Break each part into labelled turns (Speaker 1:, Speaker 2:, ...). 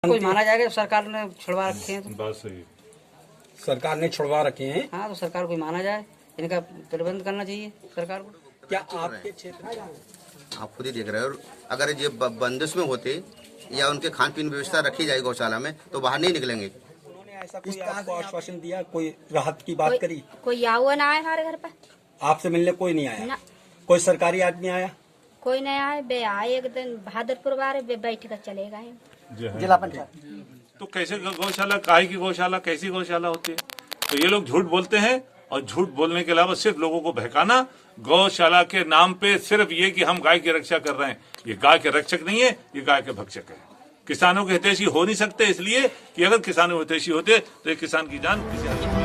Speaker 1: कोई माना जाएगा सरकार ने छुड़वा रखे हैं तो।
Speaker 2: बात सही।
Speaker 3: सरकार ने छुड़वा रखे हैं।
Speaker 1: हाँ तो सरकार कोई माना जाए, इनका प्रबंध करना चाहिए सरकार को।
Speaker 3: क्या आपके क्षेत्र में
Speaker 4: आप खुद ही देख रहे हो, अगर ये बंदिश में होते या उनके खान पीन व्यवस्था रखी जाए गौशाला में तो बाहर नहीं निकलेंगे।
Speaker 3: उन्होंने ऐसा कोई आपको आश्वासन दिया, कोई राहत की बात करी?
Speaker 5: कोई आया ना आए हमारे घर पर।
Speaker 3: आपसे मिलने कोई नहीं आया?
Speaker 5: ना।
Speaker 3: कोई सरकारी आदमी आया?
Speaker 5: कोई नहीं आए, बे आए एक दिन बहादुरपुर बारे बे बैठ कर चले गए
Speaker 1: जिला पंचायत।
Speaker 2: तो कैसे गौशाला, काहे की गौशाला, कैसी गौशाला होती है? तो ये लोग झूठ बोलते हैं और झूठ बोलने के अलावा सिर्फ लोगों को बहकाना, गौशाला के नाम पे सिर्फ ये कि हम गाय की रक्षा कर रहे हैं। ये गाय के रक्षक नहीं है, ये गाय के भक्षक है। किसानों के हितैषी हो नहीं सकते, इसलिए कि अगर किसानों के हितैषी होते तो एक किसान की जान किसी हालत में नहीं।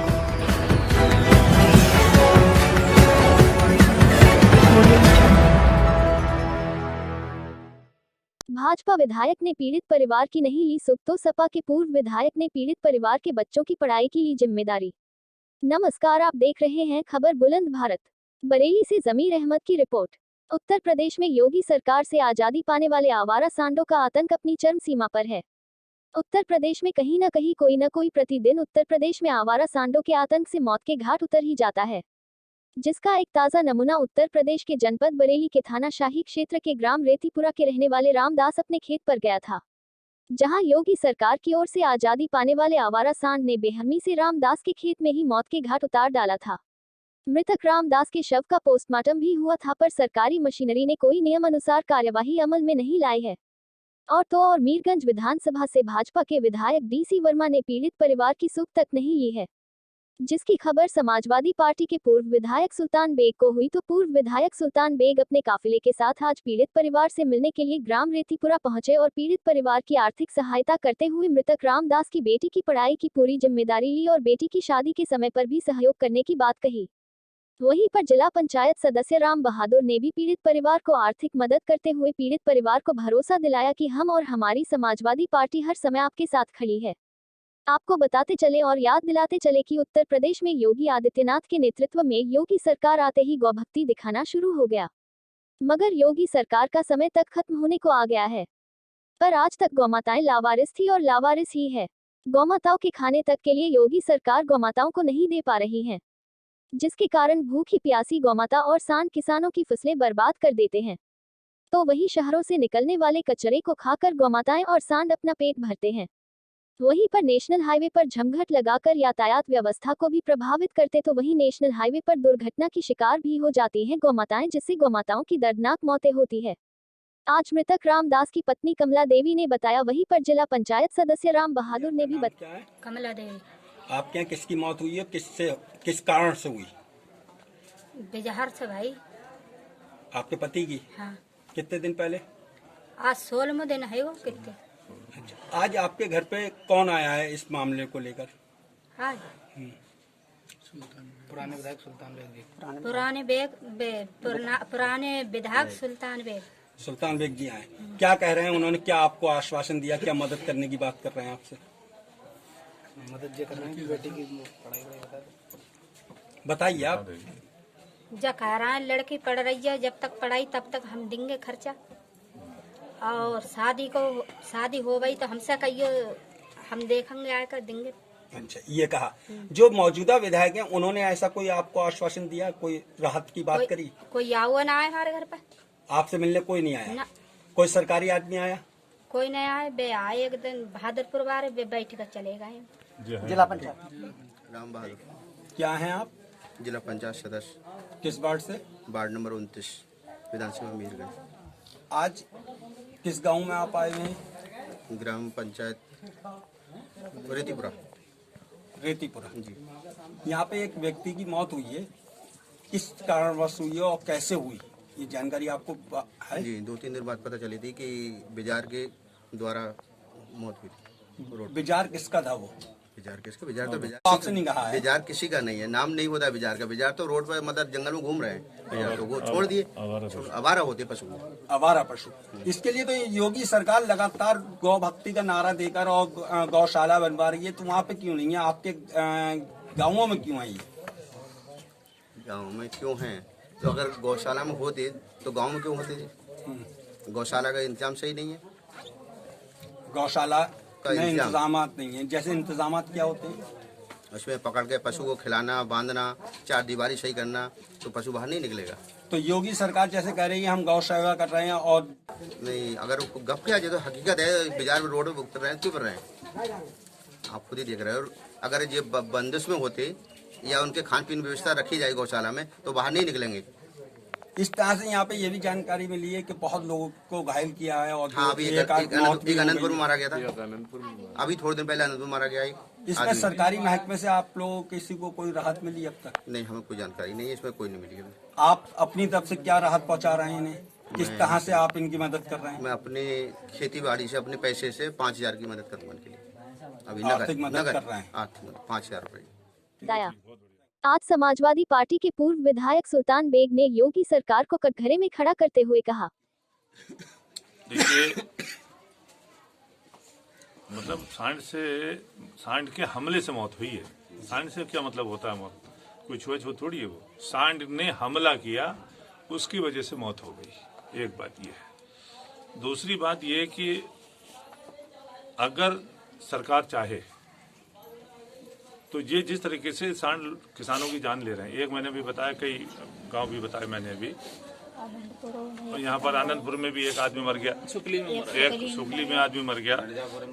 Speaker 6: भाजपा विधायक ने पीड़ित परिवार की नहीं ली सुख, तो सपा के पूर्व विधायक ने पीड़ित परिवार के बच्चों की पढ़ाई की ली जिम्मेदारी। नमस्कार, आप देख रहे हैं खबर बुलंद भारत। बरेली से जमीर अहमद की रिपोर्ट। उत्तर प्रदेश में योगी सरकार से आजादी पाने वाले आवारा सांडों का आतंक अपनी चरम सीमा पर है। उत्तर प्रदेश में कहीं न कहीं कोई न कोई प्रतिदिन उत्तर प्रदेश में आवारा सांडों के आतंक से मौत के घाट उतर ही जाता है, जिसका एक ताज़ा नमूना उत्तर प्रदेश के जनपद बरेली के थाना शाही क्षेत्र के ग्राम रेतीपुरा के रहने वाले रामदास अपने खेत पर गया था, जहां योगी सरकार की ओर से आजादी पाने वाले आवारा सांड ने बेरहमी से रामदास के खेत में ही मौत के घाट उतार डाला था। मृतक रामदास के शव का पोस्टमार्टम भी हुआ था, पर सरकारी मशीनरी ने कोई नियम अनुसार कार्यवाही अमल में नहीं लाई है। और मीरगंज विधानसभा से भाजपा के विधायक DC वर्मा ने पीड़ित परिवार की सुख तक नहीं ली है, जिसकी खबर समाजवादी पार्टी के पूर्व विधायक सुल्तान बेग को हुई तो पूर्व विधायक सुल्तान बेग अपने काफिले के साथ आज पीड़ित परिवार से मिलने के लिए ग्राम रेतीपुरा पहुंचे और पीड़ित परिवार की आर्थिक सहायता करते हुए मृतक रामदास की बेटी की पढ़ाई की पूरी जिम्मेदारी ली और बेटी की शादी के समय पर भी सहयोग करने की बात कही। वहीं पर जिला पंचायत सदस्य राम बहादुर ने भी पीड़ित परिवार को आर्थिक मदद करते हुए पीड़ित परिवार को भरोसा दिलाया कि हम और हमारी समाजवादी पार्टी हर समय आपके साथ खड़ी है। आपको बताते चले और याद दिलाते चले कि उत्तर प्रदेश में योगी आदित्यनाथ के नेतृत्व में योगी सरकार आते ही गौभक्ति दिखाना शुरू हो गया, मगर योगी सरकार का समय तक खत्म होने को आ गया है। पर आज तक गौमाताएं लावारिस थी और लावारिस ही है। गौमाताओं के खाने तक के लिए योगी सरकार गौमाताओं को नहीं दे पा रही है, जिसके कारण भूखी प्यासी गौमाता और सांड किसानों की फसलें बर्बाद कर देते हैं। तो वही शहरों से निकलने वाले कचरे को खाकर गौमाताएं और सांड अपना पेट भरते हैं। वहीं पर नेशनल हाईवे पर झमघट लगाकर यातायात व्यवस्था को भी प्रभावित करते, तो वहीं नेशनल हाईवे पर दुर्घटना की शिकार भी हो जाती हैं गौमाताएं, जिससे गौमाताओं की दर्दनाक मौतें होती है। आज मृतक रामदास की पत्नी कमला देवी ने बताया, वहीं पर जिला पंचायत सदस्य राम बहादुर ने भी बताया।
Speaker 5: कमला देवी।
Speaker 3: आपके यहाँ किसकी मौत हुई है, किस कारण से हुई?
Speaker 5: बिजहर से भाई।
Speaker 3: आपके पति की?
Speaker 5: हाँ।
Speaker 3: कितने दिन पहले?
Speaker 5: आज 16वां दिन है वो। कितने?
Speaker 3: अच्छा, आज आपके घर पे कौन आया है इस मामले को लेकर?
Speaker 5: आज
Speaker 1: पुराने विधायक सुल्तान बेग।
Speaker 5: पुराने विधायक
Speaker 3: सुल्तान बेग जी आए। क्या कह रहे हैं उन्होंने? क्या आपको आश्वासन दिया? क्या मदद करने की बात कर रहे हैं आपसे?
Speaker 1: मदद ये करना है कि बेटी की पढ़ाई
Speaker 3: बताइए आप।
Speaker 5: जा कह रहा है लड़की पढ़ रही है, जब तक पढ़ाई तब तक हम देंगे खर्चा, और शादी हो गई तो हमसे कहियो हम देखेंगे आकर देंगे।
Speaker 3: अच्छा, ये कहा। जो मौजूदा विधायक हैं उन्होंने ऐसा कोई आपको आश्वासन दिया, कोई राहत की बात करी?
Speaker 5: कोई आया ना आए हमारे घर पर।
Speaker 3: आपसे मिलने कोई नहीं आया?
Speaker 5: ना।
Speaker 3: कोई सरकारी आदमी आया?
Speaker 5: कोई नहीं आए, बे आए एक दिन बहादुरपुर बारे बे बैठ कर चले गए।
Speaker 1: जिला पंचायत।
Speaker 4: राम बहादुर।
Speaker 3: क्या हैं आप?
Speaker 4: जिला पंचायत सदस्य।
Speaker 3: किस वार्ड से?
Speaker 4: वार्ड नंबर 29, विधानसभा मीरगंज।
Speaker 3: आज किस गांव में आप आए हैं?
Speaker 4: ग्राम पंचायत रेतीपुरा।
Speaker 3: रेतीपुरा
Speaker 4: जी।
Speaker 3: यहाँ पे एक व्यक्ति की मौत हुई है, किस कारणवश हुई है और कैसे हुई, ये जानकारी आपको है?
Speaker 4: जी, 2-3 दिन बाद पता चली थी कि बिजार के द्वारा मौत हुई थी। रोड
Speaker 3: बिजार किसका था वो?
Speaker 4: बिजार किसका? बिजार तो
Speaker 3: आपसे नहीं कहा है।
Speaker 4: बिजार किसी का नहीं है, नाम नहीं होता बिजार का। बिजार तो रोड पर मतलब जंगल में घूम रहे हैं। बिजार तो वो छोड़ दिए, आवारा होते पशु।
Speaker 3: आवारा पशु। इसके लिए तो योगी सरकार लगातार गौ भक्ति का नारा देकर और गौशाला बनवा रही है, तो वहाँ पे क्यों नहीं है? आपके गाँवों में क्यों आई है?
Speaker 4: गाँव में क्यों है? तो अगर गौशाला में होते तो गाँव में क्यों होते? गौशाला का इंतजाम सही नहीं है।
Speaker 3: गौशाला नहीं,
Speaker 4: इंतजाम।
Speaker 3: इंतजामात नहीं है। जैसे इंतजामात क्या होते हैं?
Speaker 4: उसमें पकड़ के पशु को खिलाना, बांधना, चार दीवारी सही करना, तो पशु बाहर नहीं निकलेगा।
Speaker 3: तो योगी सरकार जैसे कह रही है हम गौ सेवा कर रहे हैं और
Speaker 4: नहीं, अगर गप किया जाए तो हकीकत है, बाजार में रोड पे उतर रहे हैं, क्यों कर रहे हैं? आप खुद ही देख रहे हो। अगर ये बंदिश में होते या उनके खान पीन व्यवस्था रखी जाए गौशाला में, तो बाहर नहीं निकलेंगे।
Speaker 3: इस तरह से यहाँ पे ये भी जानकारी मिली है कि बहुत लोगों को घायल किया है और
Speaker 4: हाँ, अभी एक अनंतपुर में मारा गया था, अभी थोड़े दिन पहले अनंतपुर मारा गया।
Speaker 3: इसमें सरकारी महकमे से आप लोगों किसी को कोई राहत मिली अब तक?
Speaker 4: नहीं, हमें कोई जानकारी नहीं है, इसमें कोई नहीं मिली हमें।
Speaker 3: आप अपनी तरफ से क्या राहत पहुँचा रहे हैं इन्हें? किस तरह से आप इनकी मदद कर रहे हैं?
Speaker 4: मैं अपने खेती बाड़ी से, अपने पैसे से 5,000 की मदद करूँगा इनके लिए। अभी
Speaker 3: आर्थिक मदद कर रहे हैं।
Speaker 4: 5,000 रुपये।
Speaker 6: दया। आज समाजवादी पार्टी के पूर्व विधायक सुल्तान बेग ने योगी सरकार को कटघरे में खड़ा करते हुए कहा,
Speaker 2: देखिए, मतलब सांड के हमले से मौत हुई है। सांड से क्या मतलब होता है मौत? कोई छुआ थोड़ी है वो। सांड ने हमला किया, उसकी वजह से मौत हो गई। एक बात ये है। दूसरी बात ये है कि अगर सरकार चाहे तो ये जिस तरीके से सांड किसानों की जान ले रहे हैं, एक मैंने भी बताया, कई गांव भी बताए मैंने अभी, और यहाँ पर आनंदपुर में भी एक आदमी मर गया, एक सुकली में आदमी मर गया,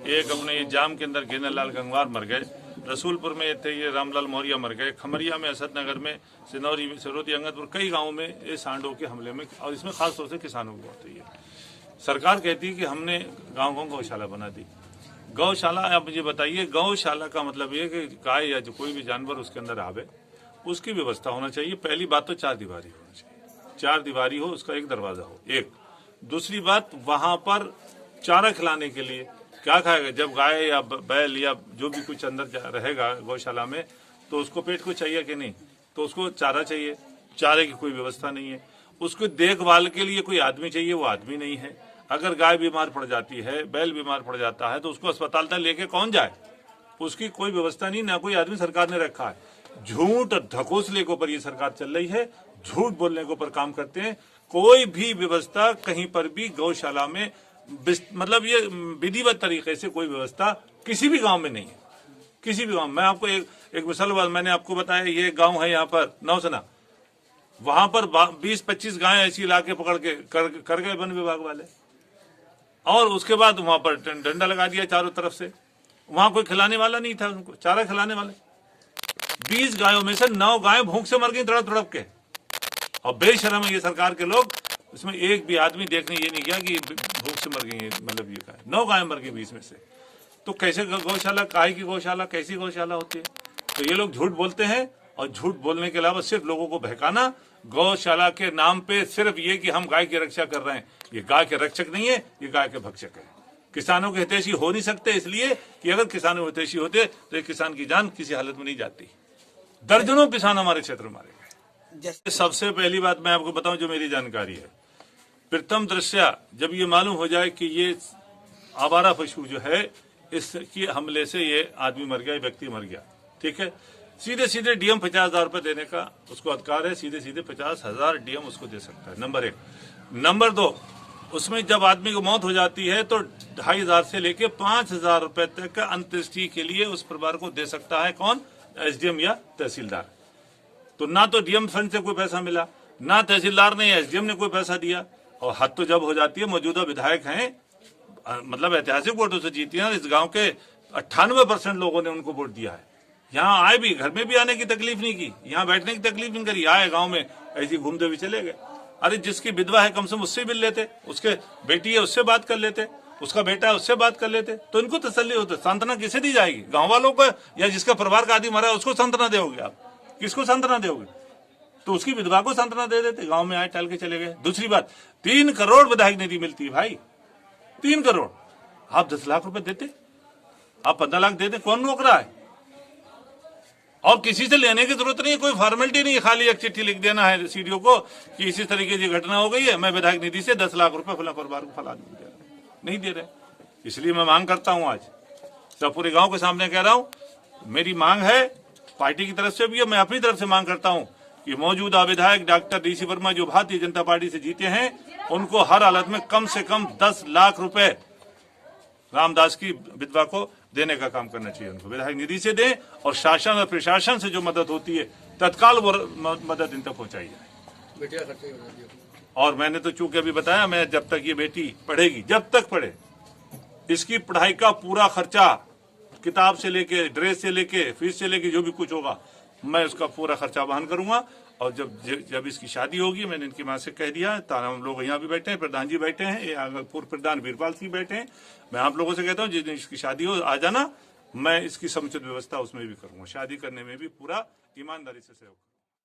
Speaker 2: एक अपने ये जाम के अंदर गेंदरलाल गंगवार मर गए, रसूलपुर में थे ये रामलाल मौर्य मर गए, खमरिया में, असदनगर में, सिनौरी में, सिरोती, अंगदपुर, कई गाँवों में ये सांडों के हमले में, और इसमें खास तौर से किसानों की मौत हुई है। सरकार कहती है कि हमने गाँव को गौशाला बना दी। गौशाला, आप मुझे बताइए, गौशाला का मतलब ये कि गाय या जो कोई भी जानवर उसके अंदर आवे, उसकी व्यवस्था होना चाहिए। पहली बात तो चार दीवारी होना चाहिए, चार दीवारी हो, उसका एक दरवाजा हो, एक। दूसरी बात, वहां पर चारा खिलाने के लिए क्या खाएगा? जब गाय या बैल या जो भी कुछ अंदर रहेगा गौशाला में, तो उसको पेट को चाहिए कि नहीं? तो उसको चारा चाहिए, चारे की कोई व्यवस्था नहीं है। उसको देखभाल के लिए कोई आदमी चाहिए, वो आदमी नहीं है। अगर गाय बीमार पड़ जाती है, बैल बीमार पड़ जाता है, तो उसको अस्पताल तक लेके कौन जाए? उसकी कोई व्यवस्था नहीं, ना कोई आदमी सरकार ने रखा है। झूठ ढकोसले के ऊपर ये सरकार चल रही है, झूठ बोलने के ऊपर काम करते हैं। कोई भी व्यवस्था कहीं पर भी गौशाला में, मतलब ये विधिवत तरीके से कोई व्यवस्था किसी भी गांव में नहीं है, किसी भी गांव। मैं आपको एक मिसाल, मैंने आपको बताया, ये गांव है यहाँ पर नौसना, वहां पर 20-25 गाय ऐसी लाके पकड़ के कर गए वन विभाग वाले, और उसके बाद वहां पर डंडा लगा दिया चारों तरफ से। वहां कोई खिलाने वाला नहीं था, उनको चारा खिलाने वाले। 20 गायों में से 9 गायें भूख से मर गई तड़प तड़प के, और बेशरम है ये सरकार के लोग। इसमें एक भी आदमी देखने ये नहीं किया कि भूख से मर गई, मतलब ये गाय, 9 गायें मर गई 20 में से। तो कैसे गौशाला, काहे की गौशाला, कैसी गौशाला होती है? तो ये लोग झूठ बोलते हैं, और झूठ बोलने के अलावा सिर्फ लोगों को बहकाना। गौशाला के नाम पे सिर्फ ये कि हम गाय की रक्षा कर रहे हैं, ये गाय के रक्षक नहीं है, ये गाय के भक्षक है। किसानों के हितैषी हो नहीं सकते, इसलिए कि अगर किसानों के हितैषी होते तो एक किसान की जान किसी हालत में नहीं जाती। दर्जनों किसान हमारे क्षेत्र में मारे गए। सबसे पहली बात मैं आपको बताऊं, जो मेरी जानकारी है, प्रथम दृष्टया जब ये मालूम हो जाए कि ये आवारा पशु जो है, इसके हमले से ये आदमी मर गया, व्यक्ति मर गया, ठीक है, सीधे सीधे डीएम 50,000 रुपए देने का उसको अधिकार है, सीधे सीधे 50,000 डीएम उसको दे सकता है, नंबर 1। नंबर 2, उसमें जब आदमी को मौत हो जाती है तो 2,500 से लेके 5,000 रुपए तक का अंत्येष्टि के लिए उस परिवार को दे सकता है। कौन? एसडीएम या तहसीलदार। तो ना तो डीएम फंड से कोई पैसा मिला, ना तहसीलदार ने, एसडीएम ने कोई पैसा दिया। और हद तो जब हो जाती है, मौजूदा विधायक हैं, मतलब ऐतिहासिक वोटों से जीती है, इस गांव के 98% लोगों ने उनको वोट दिया है। यहाँ आए भी, घर में भी आने की तकलीफ नहीं की, यहाँ बैठने की तकलीफ नहीं करी, आए गांव में ऐसी घूमते हुए चले गए। अरे जिसकी विधवा है कम से कम उससे मिल लेते, उसके बेटी है उससे बात कर लेते, उसका बेटा है उससे बात कर लेते, तो इनको तसल्ली होती। सांत्वना किसे दी जाएगी? गांव वालों को, या जिसका परिवार का आदमी मरा है उसको सांत्वना दोगे आप? किसको सांत्वना दोगे? तो उसकी विधवा को सांत्वना दे देते, गांव में आए टहल के चले गए। दूसरी बात, 3 करोड़ विधायक निधि मिलती है भाई, 3 करोड़। आप 10 लाख रुपए देते, आप 15 लाख देते, कौन रोक रहा है? और किसी से लेने की जरूरत नहीं है, कोई फॉर्मेलिटी नहीं है, खाली एक चिट्ठी लिख देना है सीडीओ को कि इसी तरीके की घटना हो गई है, मैं विधायक निधि से 10 लाख रुपए फला परिवार को, फला आदमी दे रहा, नहीं दे रहे। इसलिए मैं मांग करता हूं, आज सब पूरे गांव के सामने कह रहा हूं, मेरी मांग है, पार्टी की तरफ से भी है, मैं अपनी तरफ से मांग करता हूं कि मौजूदा विधायक डॉक्टर डीसी वर्मा जो भारतीय जनता पार्टी से जीते हैं, उनको हर हालत में कम से कम 10 लाख रुपए रामदास की विधवा को देने का काम करना चाहिए। उनको विधायक निधि से दें और शासन और प्रशासन से जो मदद होती है तत्काल वो मदद इन तक पहुंचाई जाए। और मैंने तो चूंकि अभी बताया, मैं जब तक ये बेटी पढ़ेगी, जब तक पढ़े, इसकी पढ़ाई का पूरा खर्चा, किताब से लेके, ड्रेस से लेके, फीस से लेके, जो भी कुछ होगा मैं उसका पूरा खर्चा वहन करूंगा। और जब इसकी शादी होगी, मैंने इनकी माँ से कह दिया, तारा हम लोग यहाँ भी बैठे हैं, प्रधान जी बैठे हैं, पूर्व प्रधान वीरपाल सिंह बैठे हैं, मैं आप लोगों से कहता हूँ जिस दिन इसकी शादी हो आ जाना, मैं इसकी समुचित व्यवस्था उसमें भी करूंगा। शादी करने में भी पूरा ईमानदारी से सहयोग।